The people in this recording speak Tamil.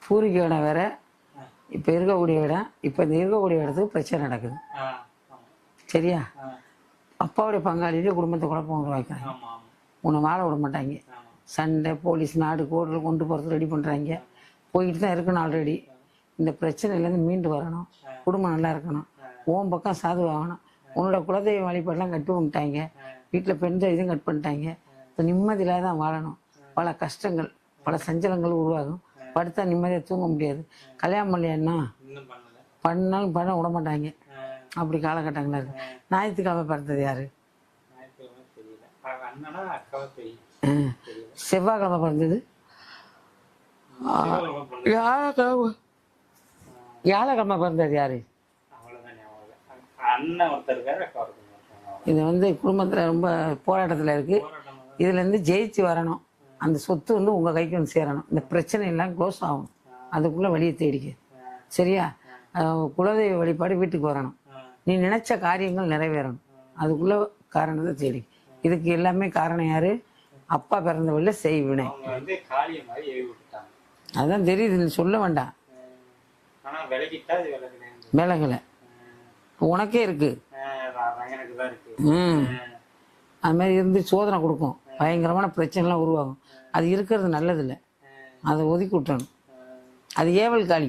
பூர்வீக இடம் வேற, இப்போ இருக்கக்கூடிய இடம், இப்போ இந்த இருக்கக்கூடிய இடத்துக்கு பிரச்சனை நடக்குது. சரியா? அப்பாவுடைய பங்காளியிலே குடும்பத்தை குழப்பம் உருவாக்குறாங்க. உன்னை வாழ விட மாட்டாங்க. சண்டை, போலீஸ், நாடு கோர்ட்டில் கொண்டு போகிறது ரெடி பண்ணுறாங்க. போயிட்டு தான் இருக்கணும் ஆல்ரெடி. இந்த பிரச்சனையிலேருந்து மீண்டு வரணும், குடும்பம் நல்லா இருக்கணும், ஓம் பக்கம் சாதுவாகணும். உன்னோட குலதெய்வ வழிபாடெல்லாம் கட்டு பண்ணிட்டாங்க. வீட்டில் பெண் இதுவும் கட் பண்ணிட்டாங்க. இப்போ நிம்மதியில்லாத தான் வாழணும். பல கஷ்டங்கள், பல சஞ்சலங்கள் உருவாகும். படுத்தா நிம்மதியாக தூங்க முடியாது. கல்யாணம் பண்ணலையாண்ணா பண்ணாலும் பண்ண விட மாட்டாங்க. அப்படி காலகட்டங்களாக இருக்குது. ஞாயிற்றுக்கிழமை பிறந்தது யார்? செவ்வாய்க்கிழமை பிறந்தது. வியாழக்கிழமை பிறந்தது யாரு? இது வந்து குடும்பத்தில் ரொம்ப போராட்டத்தில் இருக்குது. இதுலேருந்து ஜெயிச்சு வரணும். அந்த சொத்து வந்து உங்கள் கைக்கு வந்து சேரணும். இந்த பிரச்சனை எல்லாம் க்ளோஸ் ஆகணும். அதுக்குள்ளே வழியை தேடிக்க. சரியா? குலதெய்வ வழிபாடு வீட்டுக்கு வரணும். நீ நினைச்ச காரியங்கள் நிறைவேறணும். அதுக்குள்ளே காரணத்தை தேடி. இதுக்கு எல்லாமே காரணம் யாரு? அப்பா பிறந்த வழியில செய்வினை. அதான் தெரியுது, நீ சொல்ல வேண்டாம். விலகலை உனக்கே இருக்கு. அது மாதிரி இருந்து சோதனை கொடுக்கும். பயங்கரமான பிரச்சனைலாம் உருவாகும். அது இருக்கிறது நல்லதில்லை. அதை ஒதுக்கி விட்டணும். அது ஏவல் காளி.